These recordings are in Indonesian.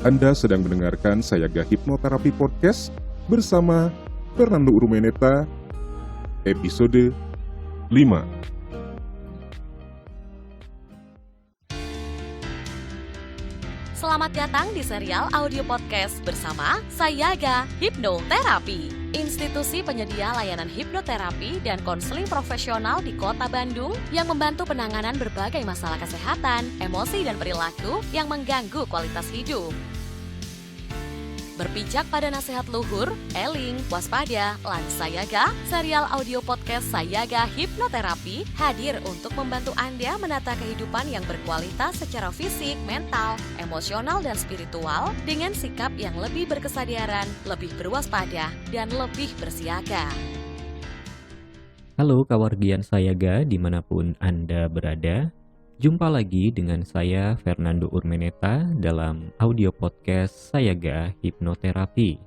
Anda sedang mendengarkan Sayaga Hipnoterapi Podcast bersama Fernando Urmeneta, episode 5. Selamat datang di serial audio podcast bersama Sayaga Hipnoterapi, institusi penyedia layanan hipnoterapi dan konseling profesional di Kota Bandung yang membantu penanganan berbagai masalah kesehatan, emosi, dan perilaku yang mengganggu kualitas hidup. Berpijak pada nasihat luhur, eling, waspada, Sayaga, serial audio podcast Sayaga Hipnoterapi hadir untuk membantu Anda menata kehidupan yang berkualitas secara fisik, mental, emosional, dan spiritual dengan sikap yang lebih berkesadaran, lebih berwaspada, dan lebih bersiaga. Halo kawargian Sayaga dimanapun Anda berada. Jumpa lagi dengan saya Fernando Urmeneta dalam audio podcast Sayaga Hipnoterapi.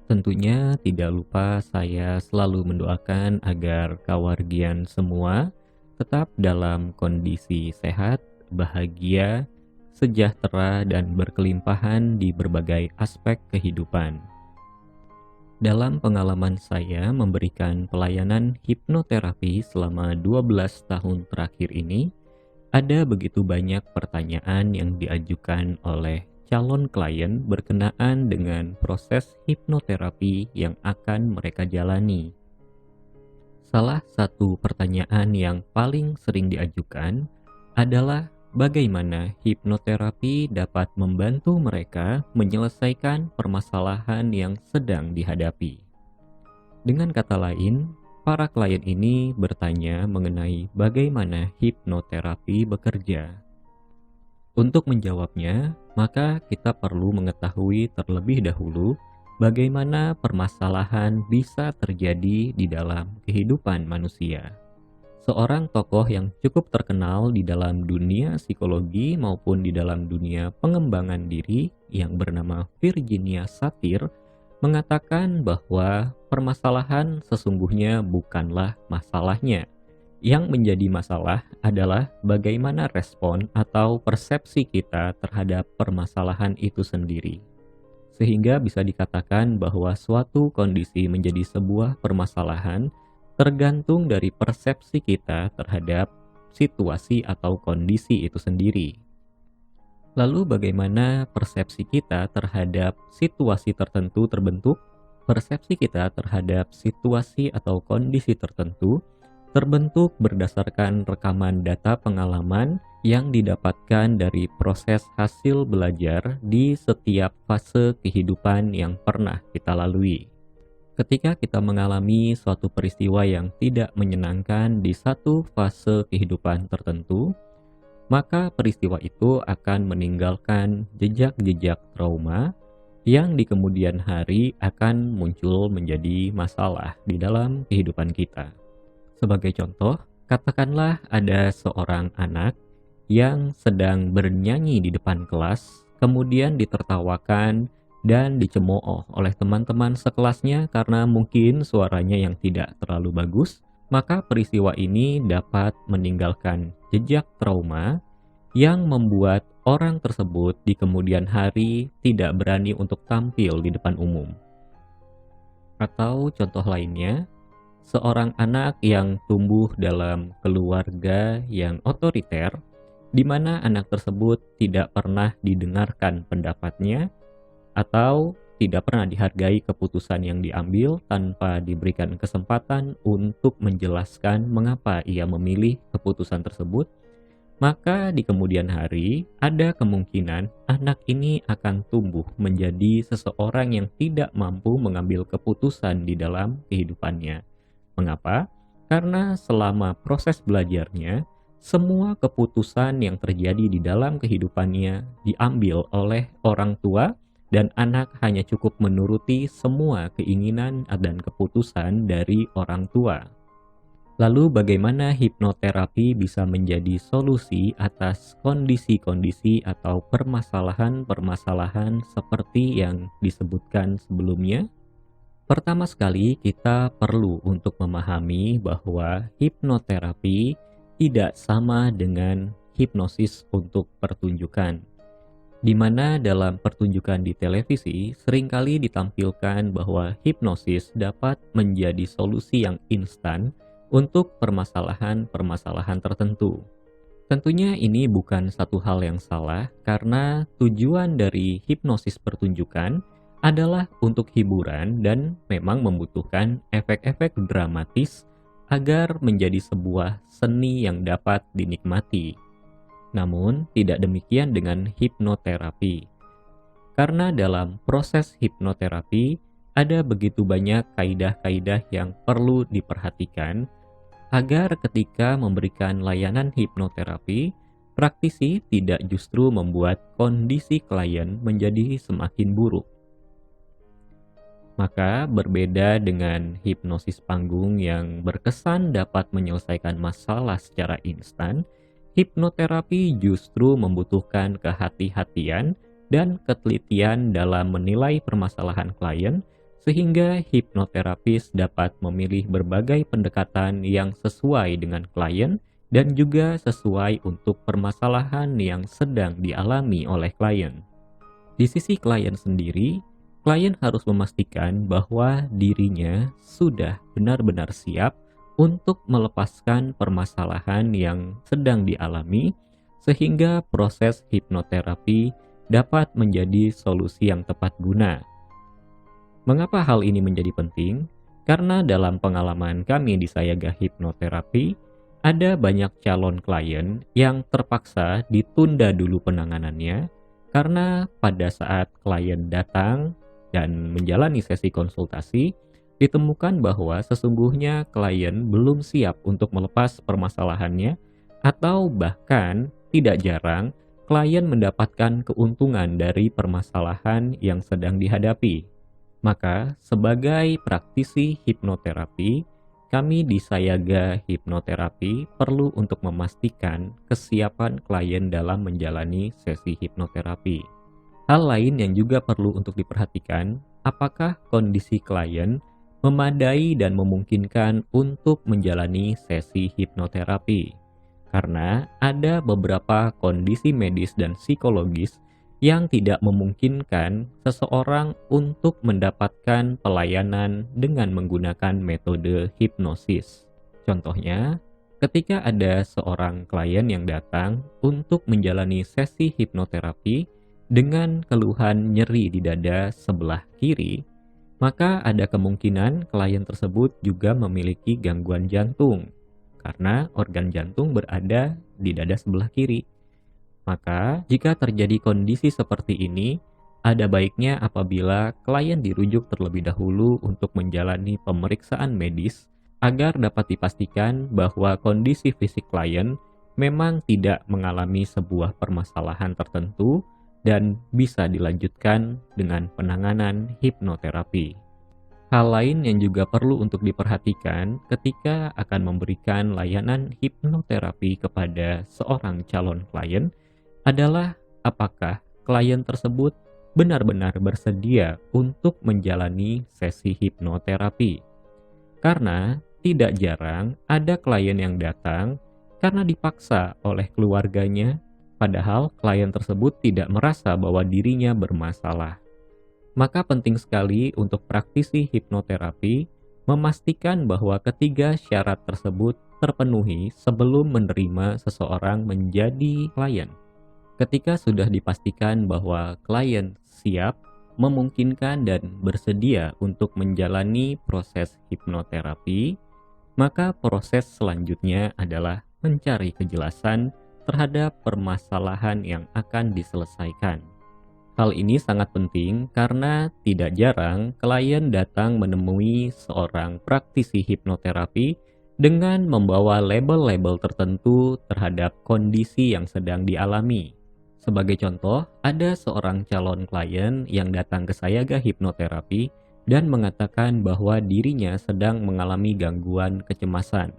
Tentunya tidak lupa saya selalu mendoakan agar kawargian semua tetap dalam kondisi sehat, bahagia, sejahtera, dan berkelimpahan di berbagai aspek kehidupan. Dalam pengalaman saya memberikan pelayanan hipnoterapi selama 12 tahun terakhir ini, ada begitu banyak pertanyaan yang diajukan oleh calon klien berkenaan dengan proses hipnoterapi yang akan mereka jalani. Salah satu pertanyaan yang paling sering diajukan adalah bagaimana hipnoterapi dapat membantu mereka menyelesaikan permasalahan yang sedang dihadapi. Dengan kata lain, para klien ini bertanya mengenai bagaimana hipnoterapi bekerja. Untuk menjawabnya, maka kita perlu mengetahui terlebih dahulu bagaimana permasalahan bisa terjadi di dalam kehidupan manusia. Seorang tokoh yang cukup terkenal di dalam dunia psikologi maupun di dalam dunia pengembangan diri yang bernama Virginia Satir mengatakan bahwa permasalahan sesungguhnya bukanlah masalahnya. Yang menjadi masalah adalah bagaimana respon atau persepsi kita terhadap permasalahan itu sendiri. Sehingga bisa dikatakan bahwa suatu kondisi menjadi sebuah permasalahan tergantung dari persepsi kita terhadap situasi atau kondisi itu sendiri. Lalu bagaimana persepsi kita terhadap situasi tertentu terbentuk? Persepsi kita terhadap situasi atau kondisi tertentu terbentuk berdasarkan rekaman data pengalaman yang didapatkan dari proses hasil belajar di setiap fase kehidupan yang pernah kita lalui. Ketika kita mengalami suatu peristiwa yang tidak menyenangkan di satu fase kehidupan tertentu, maka peristiwa itu akan meninggalkan jejak-jejak trauma yang di kemudian hari akan muncul menjadi masalah di dalam kehidupan kita. Sebagai contoh, katakanlah ada seorang anak yang sedang bernyanyi di depan kelas, kemudian ditertawakan dan dicemooh oleh teman-teman sekelasnya karena mungkin suaranya yang tidak terlalu bagus, maka peristiwa ini dapat meninggalkan jejak trauma yang membuat orang tersebut di kemudian hari tidak berani untuk tampil di depan umum. Atau contoh lainnya, seorang anak yang tumbuh dalam keluarga yang otoriter, di mana anak tersebut tidak pernah didengarkan pendapatnya, atau tidak pernah dihargai keputusan yang diambil tanpa diberikan kesempatan untuk menjelaskan mengapa ia memilih keputusan tersebut, maka di kemudian hari ada kemungkinan anak ini akan tumbuh menjadi seseorang yang tidak mampu mengambil keputusan di dalam kehidupannya. Mengapa? Karena selama proses belajarnya, semua keputusan yang terjadi di dalam kehidupannya diambil oleh orang tua, dan anak hanya cukup menuruti semua keinginan dan keputusan dari orang tua. Lalu bagaimana hipnoterapi bisa menjadi solusi atas kondisi-kondisi atau permasalahan-permasalahan seperti yang disebutkan sebelumnya? Pertama sekali, kita perlu untuk memahami bahwa hipnoterapi tidak sama dengan hipnosis untuk pertunjukan. di mana dalam pertunjukan di televisi seringkali ditampilkan bahwa hipnosis dapat menjadi solusi yang instan untuk permasalahan-permasalahan tertentu. Tentunya ini bukan satu hal yang salah karena tujuan dari hipnosis pertunjukan adalah untuk hiburan dan memang membutuhkan efek-efek dramatis agar menjadi sebuah seni yang dapat dinikmati. Namun, tidak demikian dengan hipnoterapi. Karena dalam proses hipnoterapi ada begitu banyak kaidah-kaidah yang perlu diperhatikan agar ketika memberikan layanan hipnoterapi, praktisi tidak justru membuat kondisi klien menjadi semakin buruk. Maka berbeda dengan hipnosis panggung yang berkesan dapat menyelesaikan masalah secara instan, hipnoterapi justru membutuhkan kehati-hatian dan ketelitian dalam menilai permasalahan klien, sehingga hipnoterapis dapat memilih berbagai pendekatan yang sesuai dengan klien dan juga sesuai untuk permasalahan yang sedang dialami oleh klien. Di sisi klien sendiri, klien harus memastikan bahwa dirinya sudah benar-benar siap untuk melepaskan permasalahan yang sedang dialami, sehingga proses hipnoterapi dapat menjadi solusi yang tepat guna. Mengapa hal ini menjadi penting? Karena dalam pengalaman kami di Sayaga Hipnoterapi, ada banyak calon klien yang terpaksa ditunda dulu penanganannya karena pada saat klien datang dan menjalani sesi konsultasi, ditemukan bahwa sesungguhnya klien belum siap untuk melepas permasalahannya, atau bahkan tidak jarang klien mendapatkan keuntungan dari permasalahan yang sedang dihadapi. Maka, sebagai praktisi hipnoterapi, kami di Sayaga Hipnoterapi perlu untuk memastikan kesiapan klien dalam menjalani sesi hipnoterapi. Hal lain yang juga perlu untuk diperhatikan, apakah kondisi klien memadai dan memungkinkan untuk menjalani sesi hipnoterapi. Karena ada beberapa kondisi medis dan psikologis yang tidak memungkinkan seseorang untuk mendapatkan pelayanan dengan menggunakan metode hipnosis. Contohnya, ketika ada seorang klien yang datang untuk menjalani sesi hipnoterapi dengan keluhan nyeri di dada sebelah kiri, maka ada kemungkinan klien tersebut juga memiliki gangguan jantung, karena organ jantung berada di dada sebelah kiri. Maka, jika terjadi kondisi seperti ini, ada baiknya apabila klien dirujuk terlebih dahulu untuk menjalani pemeriksaan medis agar dapat dipastikan bahwa kondisi fisik klien memang tidak mengalami sebuah permasalahan tertentu dan bisa dilanjutkan dengan penanganan hipnoterapi. Hal lain yang juga perlu untuk diperhatikan ketika akan memberikan layanan hipnoterapi kepada seorang calon klien adalah apakah klien tersebut benar-benar bersedia untuk menjalani sesi hipnoterapi. Karena tidak jarang ada klien yang datang karena dipaksa oleh keluarganya, padahal klien tersebut tidak merasa bahwa dirinya bermasalah. Maka penting sekali untuk praktisi hipnoterapi memastikan bahwa ketiga syarat tersebut terpenuhi sebelum menerima seseorang menjadi klien. Ketika sudah dipastikan bahwa klien siap, memungkinkan dan bersedia untuk menjalani proses hipnoterapi, maka proses selanjutnya adalah mencari kejelasan terhadap permasalahan yang akan diselesaikan. Hal ini sangat penting karena tidak jarang klien datang menemui seorang praktisi hipnoterapi dengan membawa label-label tertentu terhadap kondisi yang sedang dialami. Sebagai contoh, ada seorang calon klien yang datang ke Sayaga Hipnoterapi dan mengatakan bahwa dirinya sedang mengalami gangguan kecemasan.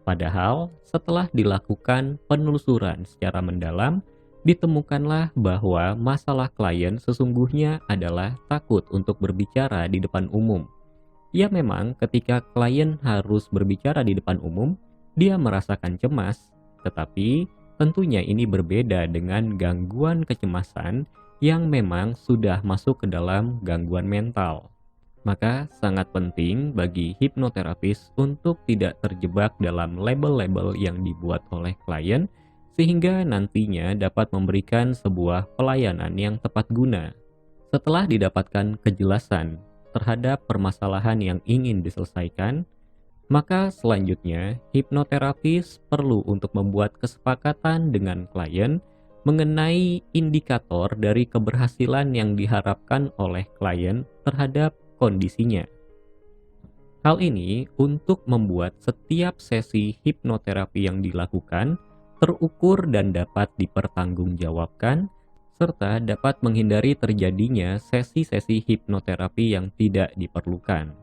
Padahal, setelah dilakukan penelusuran secara mendalam, ditemukanlah bahwa masalah klien sesungguhnya adalah takut untuk berbicara di depan umum. Ya memang ketika klien harus berbicara di depan umum, dia merasakan cemas, tetapi tentunya ini berbeda dengan gangguan kecemasan yang memang sudah masuk ke dalam gangguan mental. Maka sangat penting bagi hipnoterapis untuk tidak terjebak dalam label-label yang dibuat oleh klien sehingga nantinya dapat memberikan sebuah pelayanan yang tepat guna. Setelah didapatkan kejelasan terhadap permasalahan yang ingin diselesaikan, maka selanjutnya hipnoterapis perlu untuk membuat kesepakatan dengan klien mengenai indikator dari keberhasilan yang diharapkan oleh klien terhadap kondisinya. Hal ini untuk membuat setiap sesi hipnoterapi yang dilakukan terukur dan dapat dipertanggungjawabkan, serta dapat menghindari terjadinya sesi-sesi hipnoterapi yang tidak diperlukan.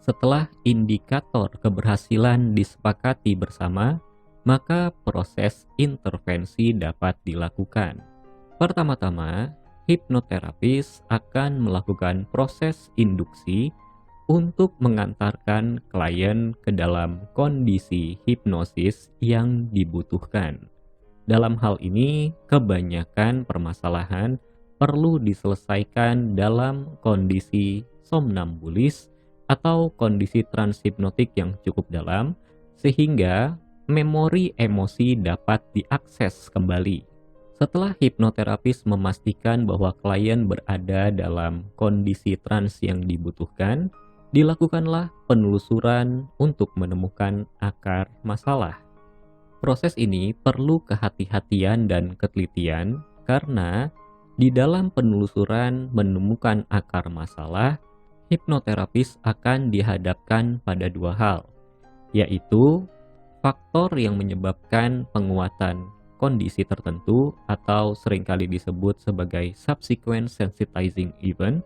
Setelah indikator keberhasilan disepakati bersama, maka proses intervensi dapat dilakukan. Pertama-tama, hipnoterapis akan melakukan proses induksi untuk mengantarkan klien ke dalam kondisi hipnosis yang dibutuhkan. Dalam hal ini, kebanyakan permasalahan perlu diselesaikan dalam kondisi somnambulis atau kondisi transhipnotik yang cukup dalam, sehingga memori emosi dapat diakses kembali. Setelah hipnoterapis memastikan bahwa klien berada dalam kondisi trans yang dibutuhkan, dilakukanlah penelusuran untuk menemukan akar masalah. Proses ini perlu kehati-hatian dan ketelitian karena di dalam penelusuran menemukan akar masalah, hipnoterapis akan dihadapkan pada dua hal, yaitu faktor yang menyebabkan penguatan kondisi tertentu atau seringkali disebut sebagai subsequent sensitizing event,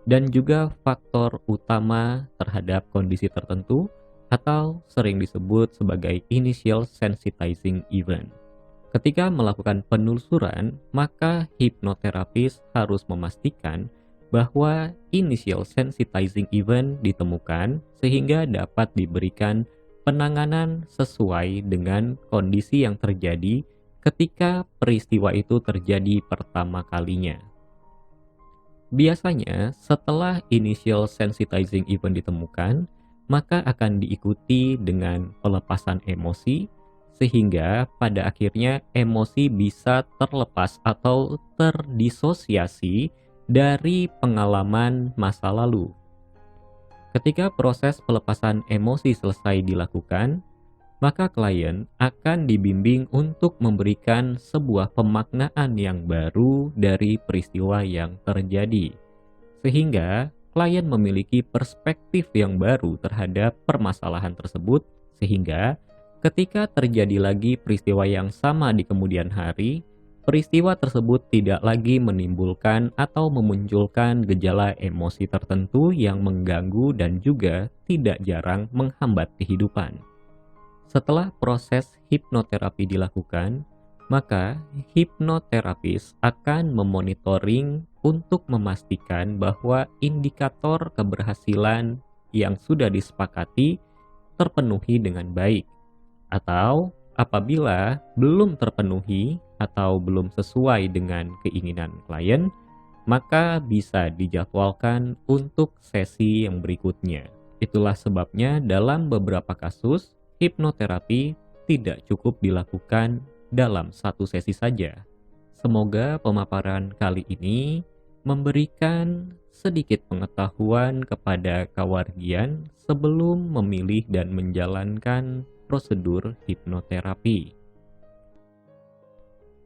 dan juga faktor utama terhadap kondisi tertentu atau sering disebut sebagai initial sensitizing event. Ketika melakukan penelusuran, maka hipnoterapis harus memastikan bahwa initial sensitizing event ditemukan sehingga dapat diberikan penanganan sesuai dengan kondisi yang terjadi ketika peristiwa itu terjadi pertama kalinya. Biasanya setelah initial sensitizing event ditemukan, maka akan diikuti dengan pelepasan emosi, sehingga pada akhirnya emosi bisa terlepas atau terdisosiasi dari pengalaman masa lalu. Ketika proses pelepasan emosi selesai dilakukan, maka klien akan dibimbing untuk memberikan sebuah pemaknaan yang baru dari peristiwa yang terjadi, sehingga klien memiliki perspektif yang baru terhadap permasalahan tersebut, sehingga ketika terjadi lagi peristiwa yang sama di kemudian hari, peristiwa tersebut tidak lagi menimbulkan atau memunculkan gejala emosi tertentu yang mengganggu dan juga tidak jarang menghambat kehidupan. Setelah proses hipnoterapi dilakukan, maka hipnoterapis akan memonitoring untuk memastikan bahwa indikator keberhasilan yang sudah disepakati terpenuhi dengan baik. Atau apabila belum terpenuhi atau belum sesuai dengan keinginan klien, maka bisa dijadwalkan untuk sesi yang berikutnya. Itulah sebabnya dalam beberapa kasus, hipnoterapi tidak cukup dilakukan dalam satu sesi saja. Semoga pemaparan kali ini memberikan sedikit pengetahuan kepada kawargian sebelum memilih dan menjalankan prosedur hipnoterapi.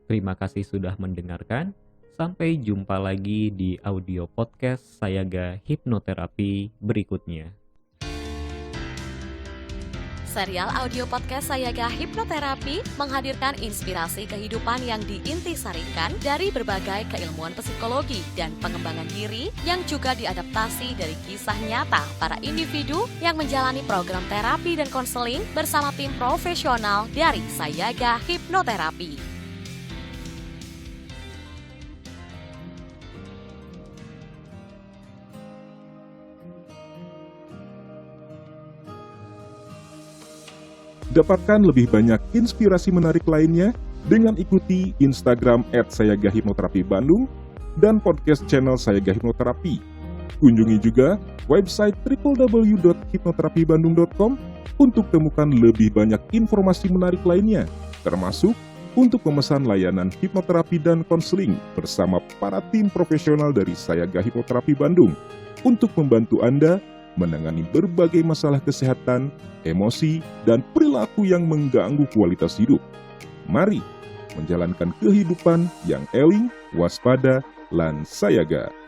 Terima kasih sudah mendengarkan. Sampai jumpa lagi di audio podcast Sayaga Hipnoterapi berikutnya. Serial audio podcast Sayaga Hipnoterapi menghadirkan inspirasi kehidupan yang diintisarikan dari berbagai keilmuan psikologi dan pengembangan diri yang juga diadaptasi dari kisah nyata para individu yang menjalani program terapi dan konseling bersama tim profesional dari Sayaga Hipnoterapi. Dapatkan lebih banyak inspirasi menarik lainnya dengan ikuti Instagram @sayagahipnoterapi Bandung dan podcast channel Sayaga Hipnoterapi. Kunjungi juga website www.hipnoterapibandung.com untuk temukan lebih banyak informasi menarik lainnya, termasuk untuk memesan layanan hipnoterapi dan konseling bersama para tim profesional dari Sayaga Hipnoterapi Bandung untuk membantu Anda menangani berbagai masalah kesehatan, emosi, dan perilaku yang mengganggu kualitas hidup. Mari menjalankan kehidupan yang eling, waspada, lan sayaga.